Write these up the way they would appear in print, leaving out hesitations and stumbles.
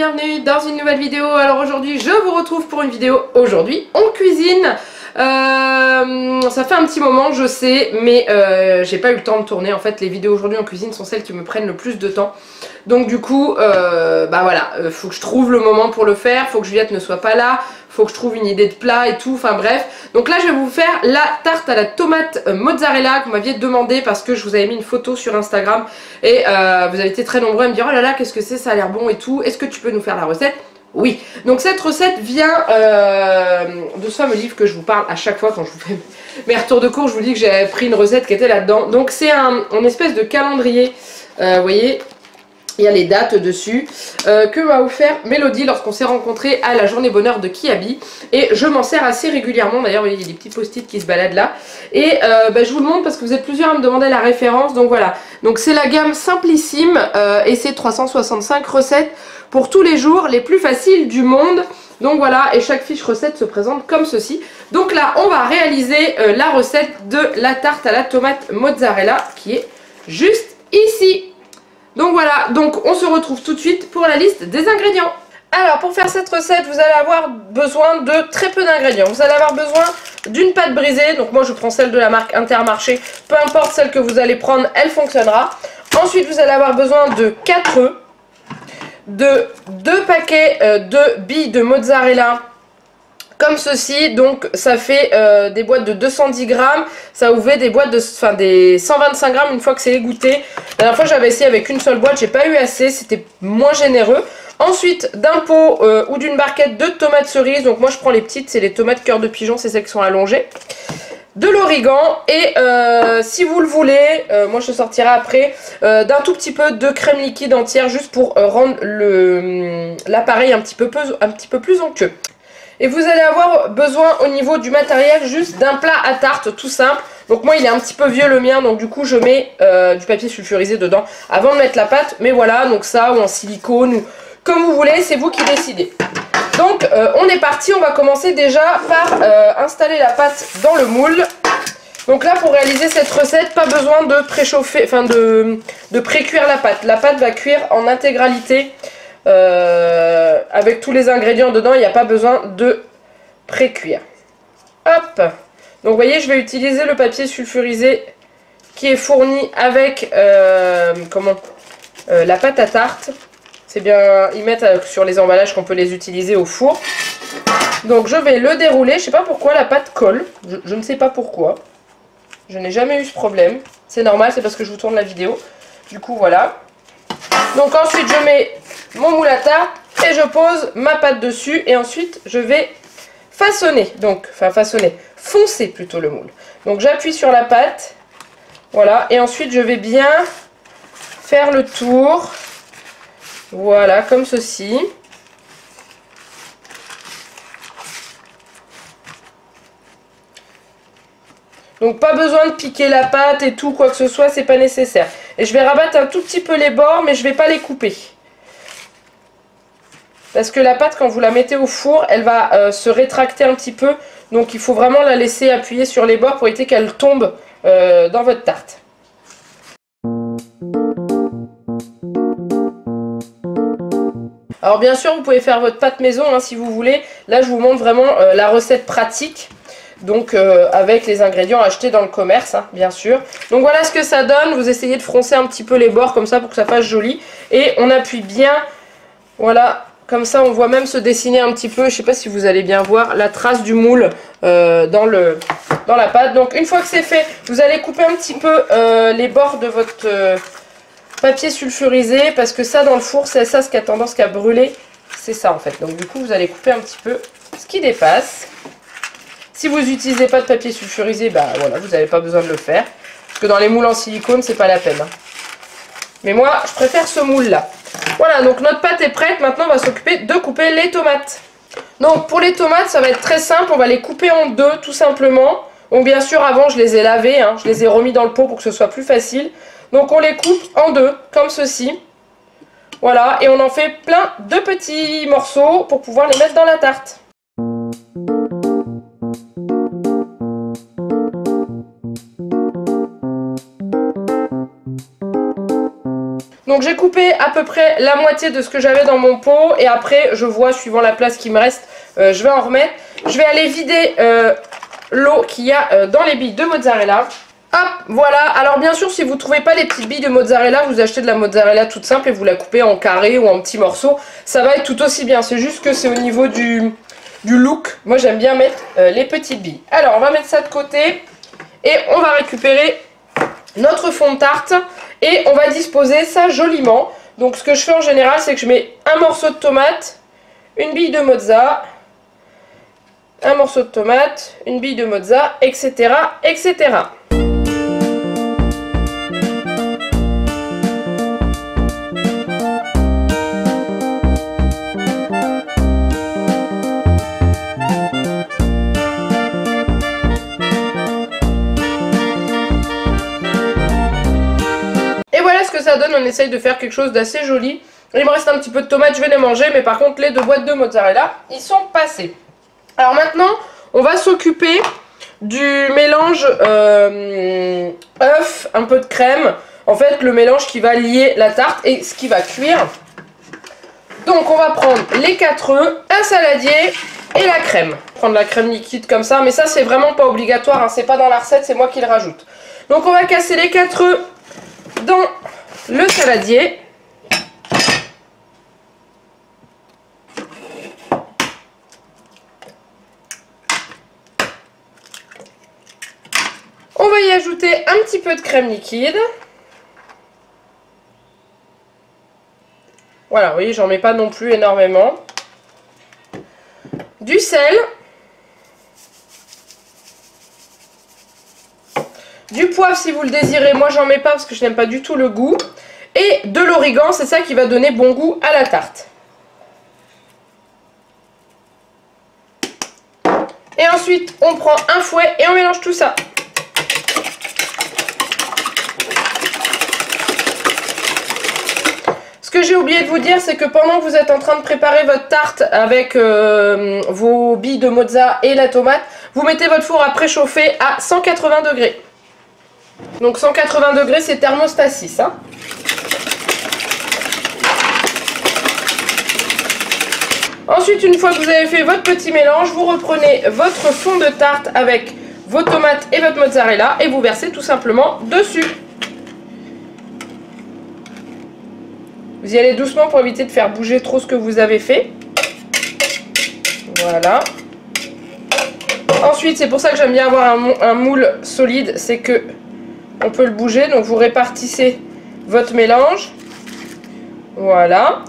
bienvenue dans une nouvelle vidéo. Alors aujourd'hui je vous retrouve pour une vidéo aujourd'hui en cuisine. Ça fait un petit moment je sais, mais j'ai pas eu le temps de tourner. En fait les vidéos aujourd'hui en cuisine sont celles qui me prennent le plus de temps. Donc du coup bah voilà, faut que je trouve le moment pour le faire, faut que Juliette ne soit pas là, faut que je trouve une idée de plat et tout, enfin bref. Donc là je vais vous faire la tarte à la tomate mozzarella que vous m'aviez demandé parce que je vous avais mis une photo sur Instagram et vous avez été très nombreux à me dire oh là là qu'est-ce que c'est, ça a l'air bon et tout, est-ce que tu peux nous faire la recette? Oui, donc cette recette vient de ce fameux livre que je vous parle à chaque fois quand je vous fais mes retours de cours, je vous dis que j'avais pris une recette qui était là-dedans. Donc c'est un espèce de calendrier, vous voyez, il y a les dates dessus, que m'a offert Mélodie lorsqu'on s'est rencontrés à la journée bonheur de Kiabi. Et je m'en sers assez régulièrement, d'ailleurs vous voyez il y a des petits post-it qui se baladent là. Et je vous le montre parce que vous êtes plusieurs à me demander la référence, donc voilà. Donc c'est la gamme Simplissime et c'est 365 recettes pour tous les jours les plus faciles du monde. Donc voilà, et chaque fiche recette se présente comme ceci. Donc là on va réaliser la recette de la tarte à la tomate mozzarella qui est juste ici. Donc voilà, donc on se retrouve tout de suite pour la liste des ingrédients. Alors pour faire cette recette, vous allez avoir besoin de très peu d'ingrédients. Vous allez avoir besoin d'une pâte brisée, donc moi je prends celle de la marque Intermarché, peu importe celle que vous allez prendre, elle fonctionnera. Ensuite vous allez avoir besoin de 4 œufs, de 2 paquets de billes de mozzarella, comme ceci, donc ça fait des boîtes de 210 grammes, ça vous fait des boîtes de, des 125 grammes une fois que c'est égoutté. La dernière fois j'avais essayé avec une seule boîte, j'ai pas eu assez, c'était moins généreux. Ensuite d'un pot ou d'une barquette de tomates cerises, donc moi je prends les petites, c'est les tomates cœur de pigeon, c'est celles qui sont allongées. De l'origan et si vous le voulez, moi je sortirai après, d'un tout petit peu de crème liquide entière juste pour rendre l'appareil un petit peu plus onctueux. Et vous allez avoir besoin au niveau du matériel juste d'un plat à tarte tout simple. Donc moi il est un petit peu vieux le mien, donc du coup je mets du papier sulfurisé dedans avant de mettre la pâte. Mais voilà, donc ça ou en silicone ou comme vous voulez, c'est vous qui décidez. Donc on est parti, on va commencer déjà par installer la pâte dans le moule. Donc là pour réaliser cette recette, pas besoin de préchauffer, enfin de pré-cuire la pâte. La pâte va cuire en intégralité. Avec tous les ingrédients dedans, il n'y a pas besoin de pré-cuire. Hop. Donc vous voyez, je vais utiliser le papier sulfurisé qui est fourni avec la pâte à tarte. C'est bien, ils mettent sur les emballages qu'on peut les utiliser au four. Donc je vais le dérouler. Je sais pas pourquoi la pâte colle. Je ne sais pas pourquoi. Je n'ai jamais eu ce problème. C'est normal, c'est parce que je vous tourne la vidéo. Du coup voilà. Donc ensuite je mets mon moule à tarte et je pose ma pâte dessus et ensuite je vais façonner, donc enfin façonner, foncer plutôt le moule. Donc j'appuie sur la pâte, voilà, et ensuite je vais bien faire le tour, voilà, comme ceci. Donc pas besoin de piquer la pâte et tout, quoi que ce soit, c'est pas nécessaire. Et je vais rabattre un tout petit peu les bords, mais je vais pas les couper. Parce que la pâte, quand vous la mettez au four, elle va se rétracter un petit peu. Donc il faut vraiment la laisser appuyer sur les bords pour éviter qu'elle tombe dans votre tarte. Alors bien sûr, vous pouvez faire votre pâte maison hein, si vous voulez. Là, je vous montre vraiment la recette pratique. Donc avec les ingrédients achetés dans le commerce, hein, bien sûr. Donc voilà ce que ça donne. Vous essayez de froncer un petit peu les bords comme ça pour que ça fasse joli. Et on appuie bien, voilà. Comme ça, on voit même se dessiner un petit peu, je ne sais pas si vous allez bien voir, la trace du moule dans la pâte. Donc, une fois que c'est fait, vous allez couper un petit peu les bords de votre papier sulfurisé. Parce que ça, dans le four, c'est ça ce qui a tendance à brûler. C'est ça, en fait. Donc, du coup, vous allez couper un petit peu ce qui dépasse. Si vous n'utilisez pas de papier sulfurisé, bah voilà, vous n'avez pas besoin de le faire. Parce que dans les moules en silicone, c'est pas la peine. Hein. Mais moi, je préfère ce moule-là. Voilà, donc notre pâte est prête. Maintenant, on va s'occuper de couper les tomates. Donc, pour les tomates, ça va être très simple. On va les couper en deux, tout simplement. Donc, bien sûr, avant, je les ai lavées. Hein. Je les ai remis dans le pot pour que ce soit plus facile. Donc, on les coupe en deux, comme ceci. Voilà, et on en fait plein de petits morceaux pour pouvoir les mettre dans la tarte. Donc j'ai coupé à peu près la moitié de ce que j'avais dans mon pot. Et après je vois, suivant la place qui me reste, je vais en remettre. Je vais aller vider l'eau qu'il y a dans les billes de mozzarella. Hop, voilà. Alors bien sûr, si vous ne trouvez pas les petites billes de mozzarella, vous achetez de la mozzarella toute simple et vous la coupez en carré ou en petits morceaux. Ça va être tout aussi bien. C'est juste que c'est au niveau du look. Moi j'aime bien mettre les petites billes. Alors on va mettre ça de côté et on va récupérer notre fond de tarte et on va disposer ça joliment. Donc ce que je fais en général, c'est que je mets un morceau de tomate, une bille de mozza, un morceau de tomate, une bille de mozza, etc. etc. Ça donne, on essaye de faire quelque chose d'assez joli. Il me reste un petit peu de tomates, je vais les manger, mais par contre les 2 boîtes de mozzarella, ils sont passés. Alors maintenant, on va s'occuper du mélange œuf, un peu de crème. En fait, le mélange qui va lier la tarte et ce qui va cuire. Donc on va prendre les 4 œufs, un saladier et la crème. Prendre la crème liquide comme ça, mais ça c'est vraiment pas obligatoire, hein, c'est pas dans la recette, c'est moi qui le rajoute. Donc on va casser les 4 œufs dans le saladier. On va y ajouter un petit peu de crème liquide. Voilà, vous voyez, j'en mets pas non plus énormément. Du sel. Du poivre si vous le désirez, moi j'en mets pas parce que je n'aime pas du tout le goût. Et de l'origan, c'est ça qui va donner bon goût à la tarte. Et ensuite, on prend un fouet et on mélange tout ça. Ce que j'ai oublié de vous dire, c'est que pendant que vous êtes en train de préparer votre tarte avec vos billes de mozza et la tomate, vous mettez votre four à préchauffer à 180 degrés. Donc 180 degrés, c'est thermostat 6. Hein. Ensuite, une fois que vous avez fait votre petit mélange, vous reprenez votre fond de tarte avec vos tomates et votre mozzarella et vous versez tout simplement dessus. Vous y allez doucement pour éviter de faire bouger trop ce que vous avez fait. Voilà. Ensuite, c'est pour ça que j'aime bien avoir un moule solide, c'est que on peut le bouger, donc vous répartissez votre mélange. Voilà.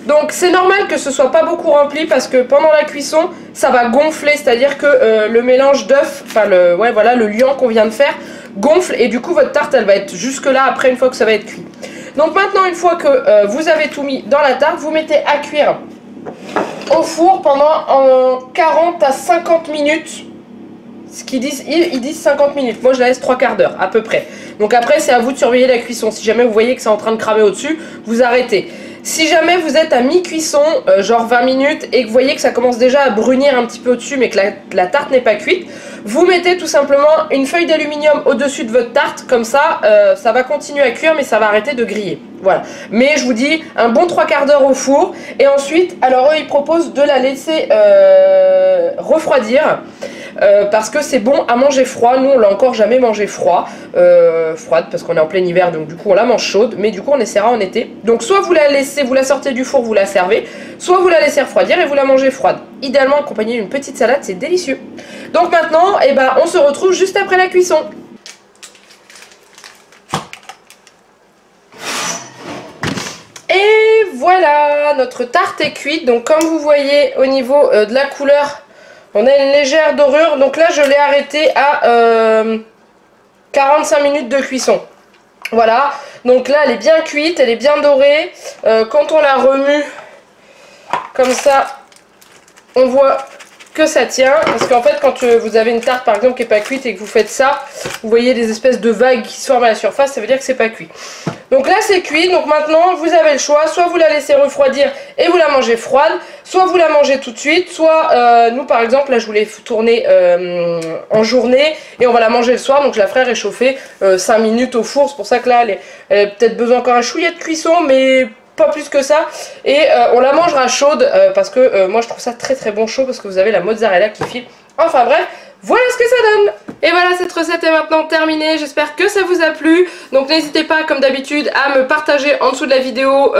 Donc c'est normal que ce soit pas beaucoup rempli parce que pendant la cuisson, ça va gonfler, c'est-à-dire que le mélange d'œuf, enfin le liant qu'on vient de faire, gonfle et du coup votre tarte elle va être jusque là après une fois que ça va être cuit. Donc maintenant une fois que vous avez tout mis dans la tarte, vous mettez à cuire au four pendant 40 à 50 minutes. Ce qu'ils disent, ils disent 50 minutes. Moi, je la laisse 3/4 d'heure, à peu près. Donc après, c'est à vous de surveiller la cuisson. Si jamais vous voyez que c'est en train de cramer au-dessus, vous arrêtez. Si jamais vous êtes à mi-cuisson, genre 20 minutes, et que vous voyez que ça commence déjà à brunir un petit peu au-dessus, mais que la tarte n'est pas cuite, vous mettez tout simplement une feuille d'aluminium au-dessus de votre tarte. Comme ça, ça va continuer à cuire, mais ça va arrêter de griller. Voilà. Mais je vous dis, un bon 3/4 d'heure au four. Et ensuite, alors eux, ils proposent de la laisser refroidir. Parce que c'est bon à manger froid. Nous on l'a encore jamais mangé froide parce qu'on est en plein hiver, donc du coup on la mange chaude, mais du coup on essaiera en été. Donc soit vous la laissez, vous la sortez du four, vous la servez, soit vous la laissez refroidir et vous la mangez froide. Idéalement accompagnée d'une petite salade, c'est délicieux. Donc maintenant, eh ben, on se retrouve juste après la cuisson. Et voilà, notre tarte est cuite. Donc comme vous voyez au niveau de la couleur, on a une légère dorure, donc là je l'ai arrêté à 45 minutes de cuisson. Voilà, donc là elle est bien cuite, elle est bien dorée. Quand on la remue comme ça, on voit que ça tient. Parce qu'en fait, quand vous avez une tarte par exemple qui n'est pas cuite et que vous faites ça, vous voyez des espèces de vagues qui se forment à la surface, ça veut dire que c'est pas cuit. Donc là c'est cuit, donc maintenant vous avez le choix, soit vous la laissez refroidir et vous la mangez froide, soit vous la mangez tout de suite, soit nous par exemple, là je voulais tourner en journée et on va la manger le soir, donc je la ferai réchauffer 5 minutes au four, c'est pour ça que là elle a peut-être besoin encore un chouïa de cuisson, mais pas plus que ça, et on la mangera chaude parce que moi je trouve ça très très bon chaud parce que vous avez la mozzarella qui file. Enfin bref, voilà ce que ça donne. Et voilà, cette recette est maintenant terminée, j'espère que ça vous a plu. Donc n'hésitez pas comme d'habitude à me partager en dessous de la vidéo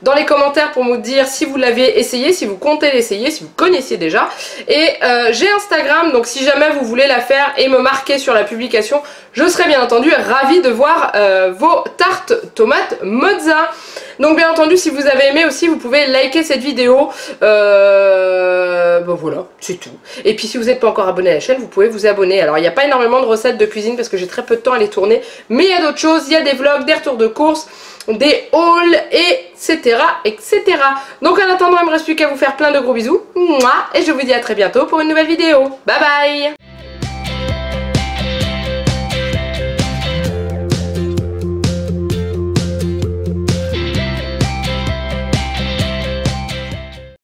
dans les commentaires pour me dire si vous l'avez essayé, si vous comptez l'essayer, si vous connaissiez déjà. Et j'ai Instagram, donc si jamais vous voulez la faire et me marquer sur la publication, je serai bien entendu ravie de voir vos tartes tomates mozza. Donc bien entendu, si vous avez aimé aussi, vous pouvez liker cette vidéo. Bon voilà, c'est tout. Et puis si vous n'êtes pas encore abonné à la chaîne, vous pouvez vous abonner. Alors il n'y a pas énormément de recettes de cuisine parce que j'ai très peu de temps à les tourner. Mais il y a d'autres choses, il y a des vlogs, des retours de courses, des hauls, etc. etc. Donc en attendant, il ne me reste plus qu'à vous faire plein de gros bisous. Et je vous dis à très bientôt pour une nouvelle vidéo. Bye bye.